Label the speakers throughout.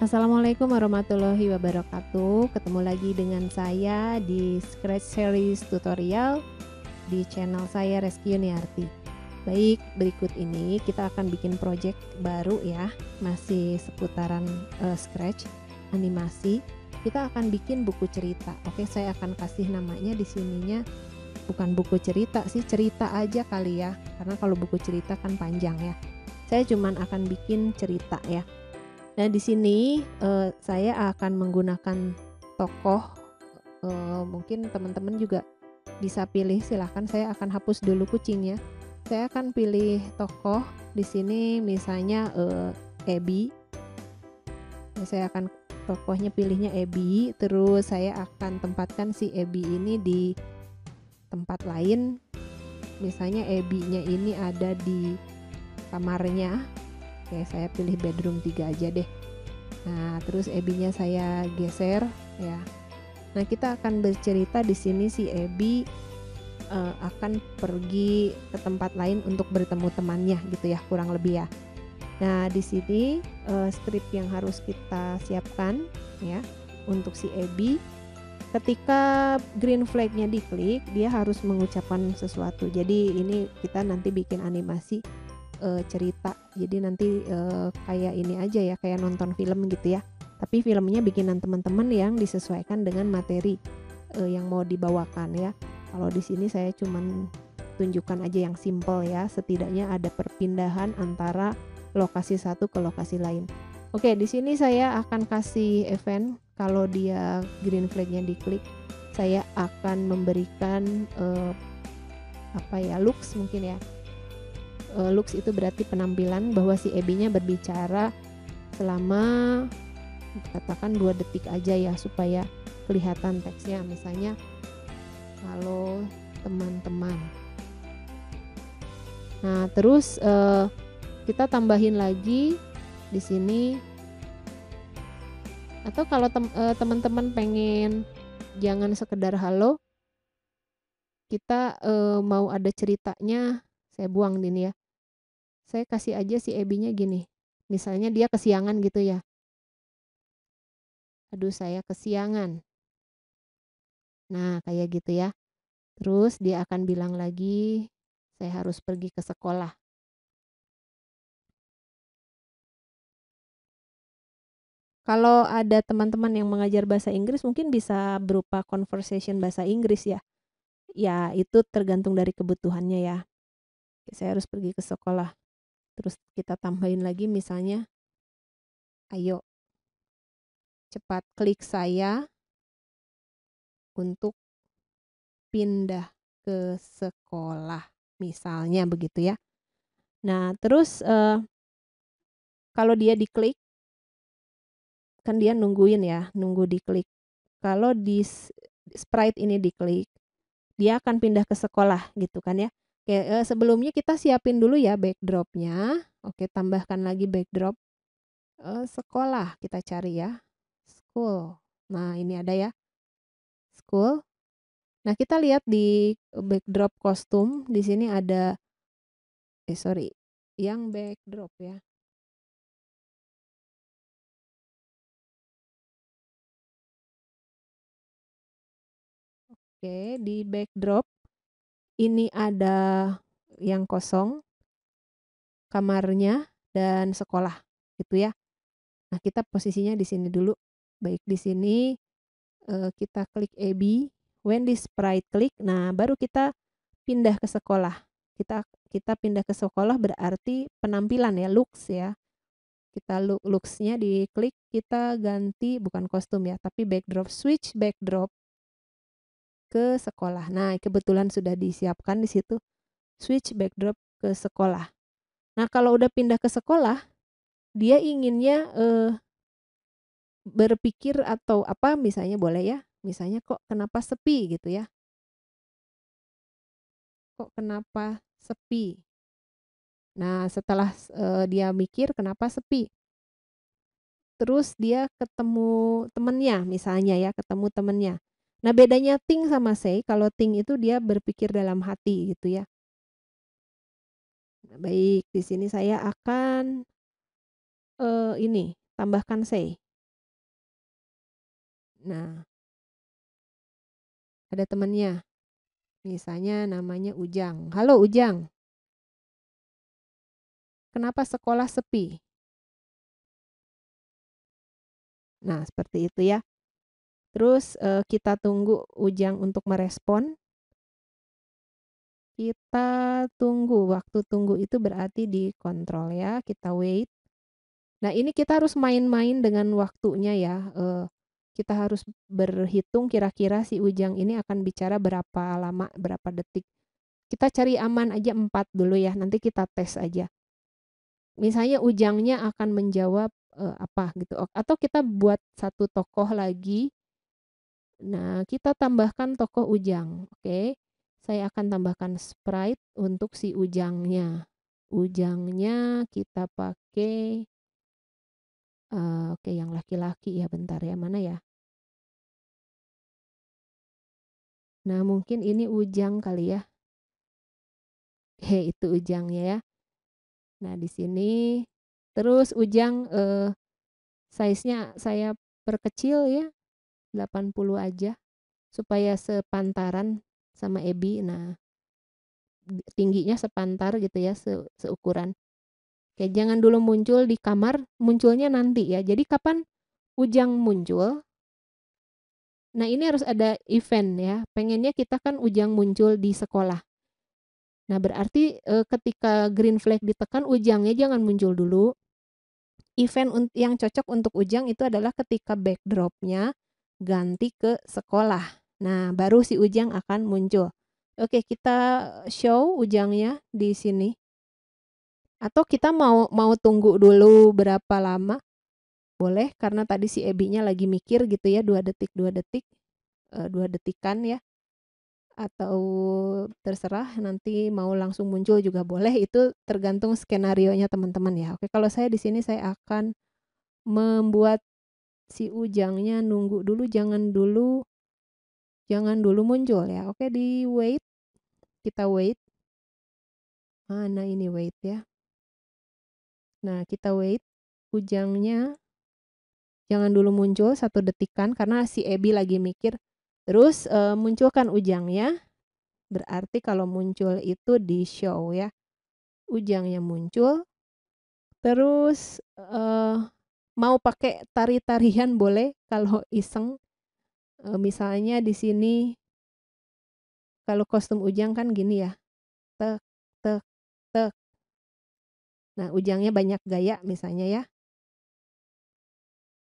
Speaker 1: Assalamualaikum warahmatullahi wabarakatuh. Ketemu lagi dengan saya di Scratch Series Tutorial di channel saya Reski Yuniarti. Baik, berikut ini kita akan bikin project baru ya, masih seputaran Scratch animasi. Kita akan bikin buku cerita. Oke, saya akan kasih namanya di sininya bukan buku cerita sih, cerita aja kali ya. Karena kalau buku cerita kan panjang ya. Saya cuman akan bikin cerita ya. Nah, di sini saya akan menggunakan tokoh, mungkin teman-teman juga bisa pilih, silahkan. Saya akan hapus dulu kucingnya. Saya akan pilih tokoh di sini misalnya Abby. Saya akan tokohnya pilihnya Abby, terus saya akan tempatkan si Abby ini di tempat lain. Misalnya Abby-nya ini ada di kamarnya. Oke, saya pilih bedroom 3 aja deh. Nah, terus Abby-nya saya geser ya. Nah, kita akan bercerita di sini si Abby akan pergi ke tempat lain untuk bertemu temannya gitu ya, kurang lebih ya. Nah, di sini skrip yang harus kita siapkan ya untuk si Abby. Ketika green flag-nya diklik, dia harus mengucapkan sesuatu. Jadi ini kita nanti bikin animasi cerita. Jadi nanti kayak ini aja ya, kayak nonton film gitu ya. Tapi filmnya bikinan teman-teman yang disesuaikan dengan materi yang mau dibawakan ya. Kalau di sini saya cuman tunjukkan aja yang simple ya. Setidaknya ada perpindahan antara lokasi satu ke lokasi lain. Oke, di sini saya akan kasih event kalau dia green flag-nya diklik. Saya akan memberikan apa ya, looks mungkin ya. Looks itu berarti penampilan, bahwa si Abby-nya berbicara selama katakan 2 detik aja ya, supaya kelihatan teksnya. Misalnya, halo teman-teman. Nah, terus kita tambahin lagi di sini, atau kalau teman-teman pengen jangan sekedar halo, kita mau ada ceritanya, saya buang ini ya. Saya kasih aja si Abby-nya gini. Misalnya dia kesiangan gitu ya. Aduh, saya kesiangan. Nah, kayak gitu ya. Terus dia akan bilang lagi, saya harus pergi ke sekolah. Kalau ada teman-teman yang mengajar bahasa Inggris, mungkin bisa berupa conversation bahasa Inggris ya. Ya, itu tergantung dari kebutuhannya ya. Saya harus pergi ke sekolah. Terus kita tambahin lagi misalnya, ayo cepat klik saya untuk pindah ke sekolah. Misalnya begitu ya. Nah, terus kalau dia diklik, kan dia nungguin ya, nunggu diklik. Kalau di sprite ini diklik, dia akan pindah ke sekolah gitu kan ya. Oke, sebelumnya kita siapin dulu ya backdropnya. Oke, tambahkan lagi backdrop sekolah, kita cari ya, school. Nah, ini ada ya, school. Nah, kita lihat di backdrop kostum, di sini ada sorry, yang backdrop ya. Oke, di backdrop ini ada yang kosong, kamarnya dan sekolah gitu ya. Nah, kita posisinya di sini dulu. Baik, di sini kita klik Abby. When this sprite klik, nah baru kita pindah ke sekolah. Kita pindah ke sekolah berarti penampilan ya, looks ya. Kita looks-nya diklik, kita ganti bukan kostum ya, tapi backdrop, switch backdrop ke sekolah. Nah, kebetulan sudah disiapkan di situ, switch backdrop ke sekolah. Nah, kalau udah pindah ke sekolah, dia inginnya berpikir atau apa misalnya boleh ya, misalnya kok kenapa sepi gitu ya. Kok kenapa sepi? Nah, setelah dia mikir kenapa sepi, terus dia ketemu temennya misalnya ya, ketemu temennya. Nah, bedanya think sama say, kalau think itu dia berpikir dalam hati gitu ya. Nah, baik, di sini saya akan ini tambahkan say. Nah, ada temennya, misalnya namanya Ujang. Halo Ujang, kenapa sekolah sepi? Nah, seperti itu ya. Terus kita tunggu Ujang untuk merespon. Kita tunggu, waktu tunggu itu berarti dikontrol ya, kita wait. Nah, ini kita harus main-main dengan waktunya ya. Kita harus berhitung kira-kira si Ujang ini akan bicara berapa lama, berapa detik. Kita cari aman aja 4 dulu ya, nanti kita tes aja. Misalnya Ujangnya akan menjawab apa gitu, atau kita buat satu tokoh lagi. Nah, kita tambahkan tokoh Ujang, oke. Saya akan tambahkan sprite untuk si Ujangnya. Ujangnya kita pakai oke yang laki-laki ya, bentar ya, mana ya? Nah, mungkin ini Ujang kali ya. Itu Ujangnya ya. Nah, di sini terus Ujang size-nya saya perkecil ya, 80 aja supaya sepantaran sama Ebi. Nah, tingginya sepantar gitu ya, seukuran. Oke, jangan dulu muncul di kamar, munculnya nanti ya. Jadi kapan Ujang muncul? Nah, ini harus ada event ya. Pengennya kita kan Ujang muncul di sekolah. Nah, berarti ketika green flag ditekan, Ujangnya jangan muncul dulu. Event yang cocok untuk Ujang itu adalah ketika backdropnya ganti ke sekolah. Nah, baru si Ujang akan muncul. Oke, kita show Ujangnya di sini. Atau kita mau tunggu dulu berapa lama? Boleh, karena tadi si Ebinya lagi mikir gitu ya, 2 detik, 2 detik, 2 detikan ya. Atau terserah nanti mau langsung muncul juga boleh, itu tergantung skenarionya teman-teman ya. Oke, kalau saya di sini saya akan membuat si Ujangnya nunggu dulu, jangan dulu muncul ya. Oke, di wait, kita wait. Mana ini wait ya. Nah, kita wait. Ujangnya jangan dulu muncul 1 detikan karena si Ebi lagi mikir. Terus munculkan Ujangnya. Berarti kalau muncul itu di show ya. Ujangnya muncul. Terus mau pakai tari-tarian boleh kalau iseng. Misalnya di sini kalau kostum Ujang kan gini ya. Tek tek tek. Nah, Ujangnya banyak gaya misalnya ya.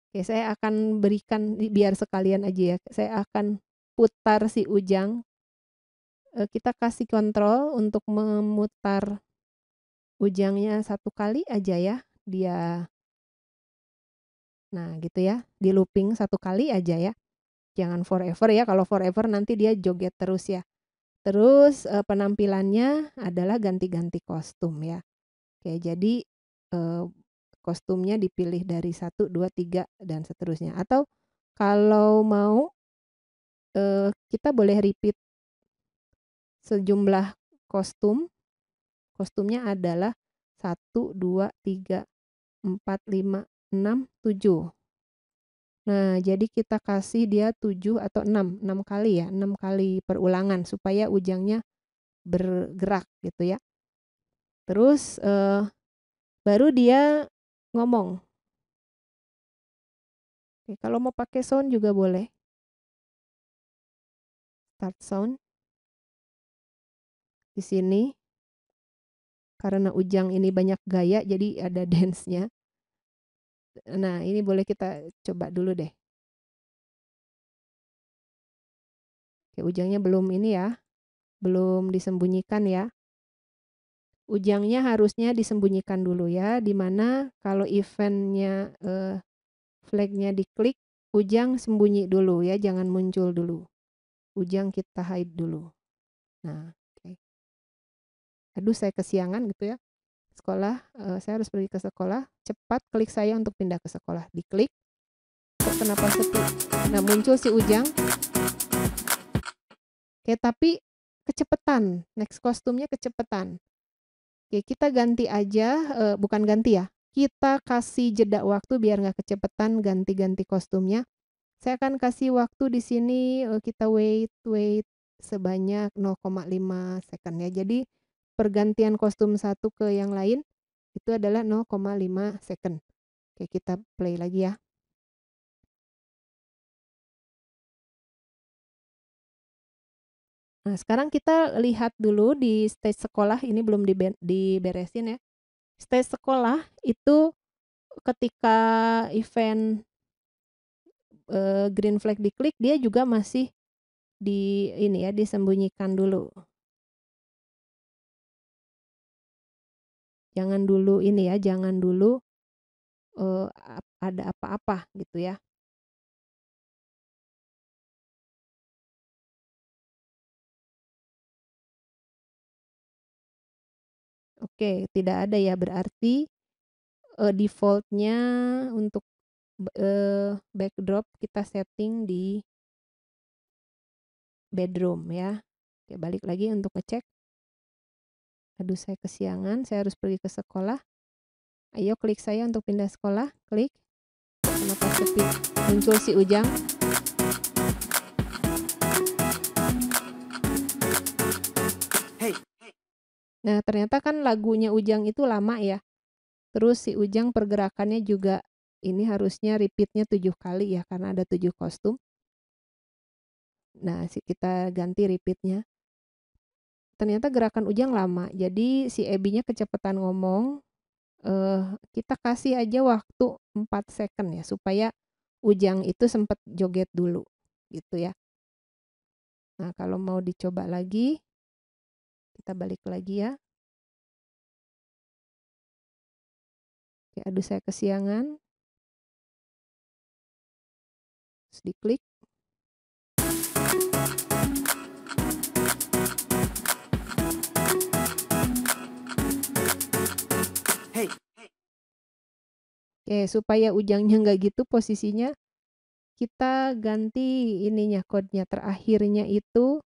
Speaker 1: Oke, saya akan berikan biar sekalian aja ya. Saya akan putar si Ujang. Kita kasih kontrol untuk memutar Ujangnya 1 kali aja ya. Dia nah gitu ya, di looping 1 kali aja ya. Jangan forever ya, kalau forever nanti dia joget terus ya. Terus penampilannya adalah ganti-ganti kostum ya. Oke, jadi kostumnya dipilih dari 1, 2, 3 dan seterusnya. Atau kalau mau kita boleh repeat sejumlah kostum. Kostumnya adalah 1, 2, 3, 4, 5, 6, 7. Nah, jadi kita kasih dia 7 atau 6 kali ya, 6 kali perulangan supaya Ujangnya bergerak gitu ya. Terus baru dia ngomong. Oke, kalau mau pakai sound juga boleh. Start sound. Di sini. Karena Ujang ini banyak gaya jadi ada dance-nya. Nah, ini boleh kita coba dulu deh. Oke, Ujangnya belum ini ya. Belum disembunyikan ya. Ujangnya harusnya disembunyikan dulu ya, dimana kalau eventnya flagnya diklik, Ujang sembunyi dulu ya, jangan muncul dulu. Ujang kita hide dulu. Nah, oke. Aduh, saya kesiangan gitu ya. Sekolah, saya harus pergi ke sekolah. Cepat klik saya untuk pindah ke sekolah. Diklik. Kok kenapa sepi? Nah, muncul si Ujang. Oke, tapi kecepetan. Next kostumnya kecepetan. Oke, kita ganti aja, bukan ganti ya. Kita kasih jeda waktu biar nggak kecepetan ganti-ganti kostumnya. Saya akan kasih waktu di sini, kita wait sebanyak 0,5 second ya. Jadi pergantian kostum satu ke yang lain itu adalah 0,5 second. Oke, kita play lagi ya. Nah, sekarang kita lihat dulu di stage sekolah, ini belum diberesin ya. Stage sekolah itu ketika event, green flag diklik, dia juga masih ini ya, disembunyikan dulu. Jangan dulu ini ya, jangan dulu, ada apa-apa gitu ya. Oke, tidak ada ya, berarti, default-nya untuk, backdrop kita setting di bedroom ya. Oke, balik lagi untuk ngecek. Aduh, saya kesiangan, saya harus pergi ke sekolah. Ayo klik saya untuk pindah sekolah, klik. Kenapa sepi? Muncul si Ujang. Nah, ternyata kan lagunya Ujang itu lama ya. Terus si Ujang pergerakannya juga ini harusnya repeat-nya 7 kali ya, karena ada 7 kostum. Nah, kita ganti repeat-nya. Ternyata gerakan Ujang lama, jadi si Abby-nya kecepatan ngomong, kita kasih aja waktu 4 second ya, supaya Ujang itu sempat joget dulu, gitu ya. Nah, kalau mau dicoba lagi, kita balik lagi ya. Oke, aduh saya kesiangan. Terus diklik. Oke, supaya Ujangnya nggak gitu posisinya, kita ganti ininya, code-nya, terakhirnya itu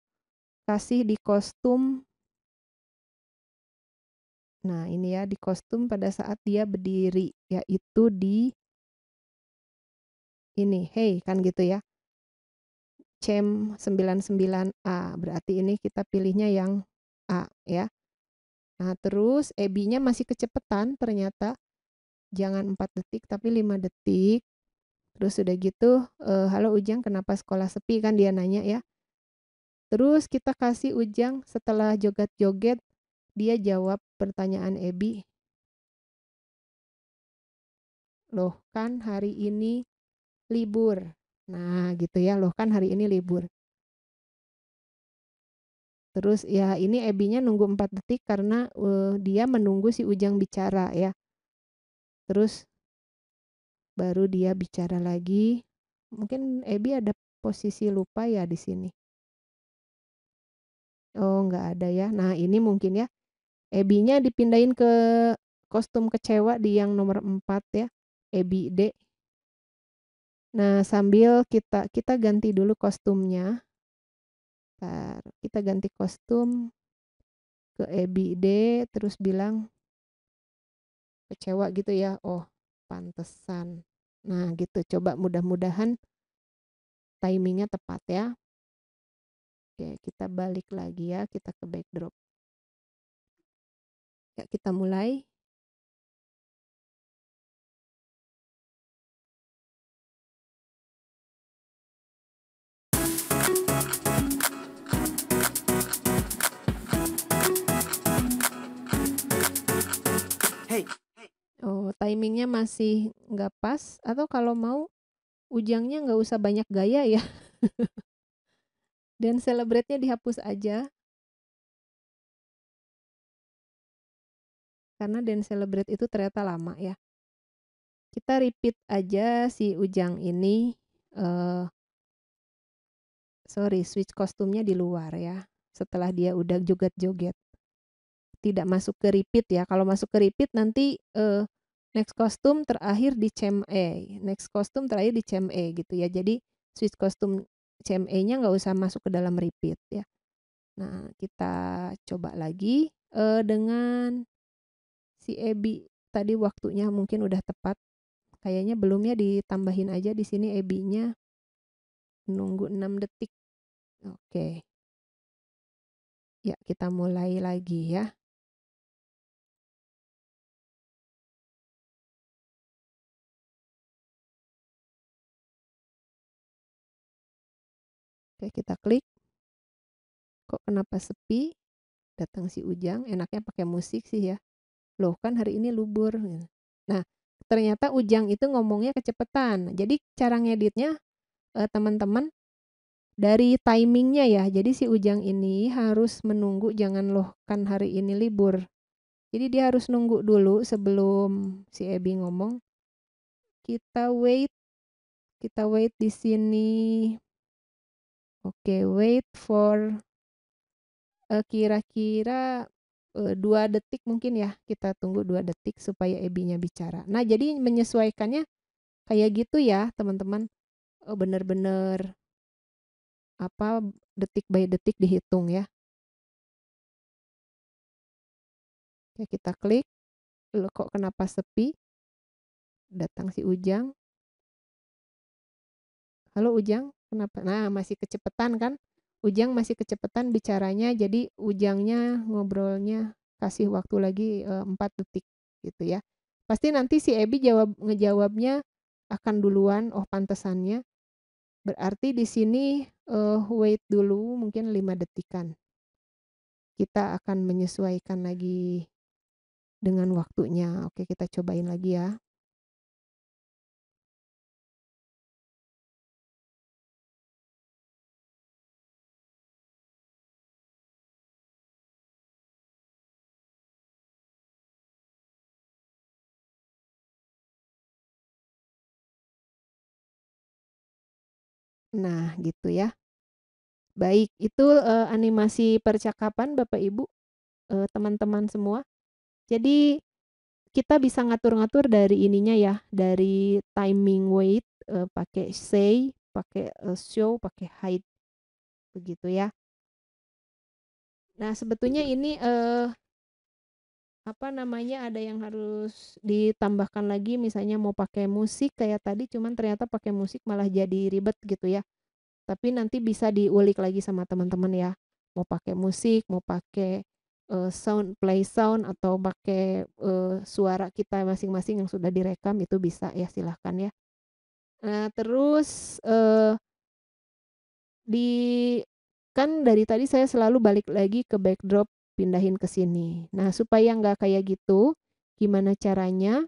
Speaker 1: kasih di kostum. Nah, ini ya, di kostum pada saat dia berdiri, yaitu di ini, hey, kan gitu ya. CEM 99A, berarti ini kita pilihnya yang A ya. Nah, terus Abby-nya masih kecepatan ternyata, jangan 4 detik tapi 5 detik. Terus udah gitu, "Halo Ujang, kenapa sekolah sepi?" kan dia nanya ya. Terus kita kasih Ujang setelah joget-joget, dia jawab pertanyaan Abby, "Loh kan hari ini libur." Nah gitu ya, "Loh kan hari ini libur." Terus ya ini Abby-nya nunggu 4 detik karena, dia menunggu si Ujang bicara ya. Terus baru dia bicara lagi. Mungkin Abby ada posisi lupa ya di sini. Oh, nggak ada ya. Nah, ini mungkin ya. Abby-nya dipindahin ke kostum kecewa di yang nomor 4 ya. Abby D. Nah, sambil kita ganti dulu kostumnya. Bentar, kita ganti kostum ke Abby D, terus bilang kecewa gitu ya. Oh, pantesan. Nah, gitu. Coba mudah-mudahan timingnya tepat ya. Oke, kita balik lagi ya, kita ke backdrop. Ya, kita mulai. Oh, timingnya masih nggak pas, atau kalau mau Ujangnya nggak usah banyak gaya ya, dan celebrate-nya dihapus aja, karena dan celebrate itu ternyata lama ya. Kita repeat aja si Ujang ini, switch kostumnya di luar ya, setelah dia udah joget-joget. Tidak masuk ke repeat ya, kalau masuk ke repeat nanti, next kostum terakhir di CME, next kostum terakhir di CME gitu ya. Jadi switch kostum CME-nya nggak usah masuk ke dalam repeat ya. Nah, kita coba lagi, dengan si Abby. Tadi waktunya mungkin udah tepat, kayaknya belum ya, ditambahin aja di sini Abby-nya. Nunggu 6 detik. Oke. Ya, kita mulai lagi ya. Oke, kita klik. Kok kenapa sepi? Datang si Ujang, enaknya pakai musik sih ya. Loh, kan hari ini libur. Nah, ternyata Ujang itu ngomongnya kecepatan. Jadi cara ngeditnya teman-teman dari timingnya ya. Jadi si Ujang ini harus menunggu, jangan loh kan hari ini libur. Jadi dia harus nunggu dulu sebelum si Ebi ngomong. Kita wait di sini. Oke, wait for kira-kira 2 detik mungkin ya. Kita tunggu 2 detik supaya Ebinya bicara. Nah, jadi menyesuaikannya kayak gitu ya, teman-teman. Bener-bener apa, detik by detik dihitung ya. Oke, kita klik. Loh, kok kenapa sepi? Datang si Ujang. Halo Ujang, kenapa? Nah, masih kecepatan kan? Ujang masih kecepatan bicaranya, jadi Ujangnya ngobrolnya kasih waktu lagi 4 detik gitu ya. Pasti nanti si Ebi ngejawabnya akan duluan, oh pantesannya. Berarti di sini wait dulu mungkin 5 detikan. Kita akan menyesuaikan lagi dengan waktunya. Oke, kita cobain lagi ya. Nah, gitu ya. Baik, itu animasi percakapan Bapak Ibu, teman-teman semua. Jadi kita bisa ngatur-ngatur dari ininya ya, dari timing wait, pakai say, pakai show, pakai hide, begitu ya. Nah, sebetulnya ini apa namanya, ada yang harus ditambahkan lagi, misalnya mau pakai musik kayak tadi, cuman ternyata pakai musik malah jadi ribet gitu ya. Tapi nanti bisa diulik lagi sama teman-teman ya. Mau pakai musik, mau pakai play sound atau pakai suara kita masing-masing yang sudah direkam itu bisa ya, silahkan ya. Nah, terus di kan dari tadi saya selalu balik lagi ke backdrop, pindahin ke sini. Nah, supaya nggak kayak gitu, gimana caranya?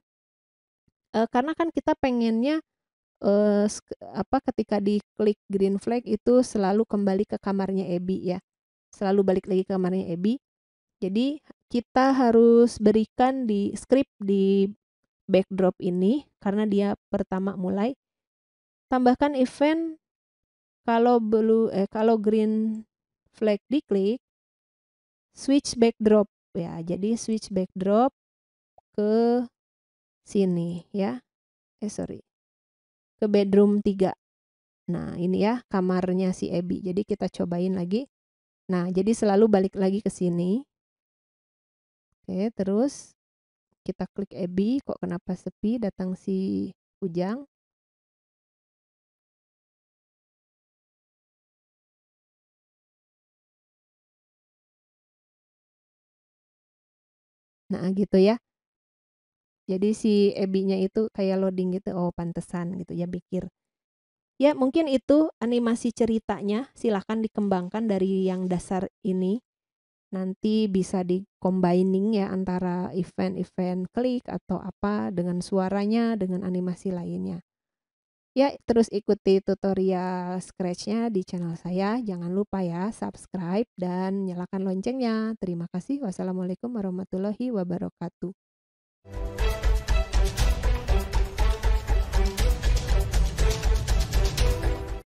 Speaker 1: Karena kan kita pengennya apa, ketika diklik green flag itu selalu kembali ke kamarnya Ebi ya, selalu balik lagi ke kamarnya Ebi. Jadi kita harus berikan di script di backdrop ini, karena dia pertama mulai, tambahkan event kalau green flag diklik, switch backdrop ya. Jadi switch backdrop ke sini ya, sorry, ke bedroom 3. Nah, ini ya kamarnya si Ebi. Jadi kita cobain lagi. Nah, jadi selalu balik lagi ke sini. Oke, terus kita klik Ebi, kok kenapa sepi, datang si Ujang. Nah, gitu ya. Jadi si Ebinya itu kayak loading gitu, oh pantesan gitu ya, pikir. Ya, mungkin itu animasi ceritanya, silahkan dikembangkan dari yang dasar ini. Nanti bisa di-combining ya antara event-event klik atau apa dengan suaranya, dengan animasi lainnya. Ya, terus ikuti tutorial Scratch-nya di channel saya. Jangan lupa ya subscribe dan nyalakan loncengnya. Terima kasih. Wassalamualaikum warahmatullahi wabarakatuh.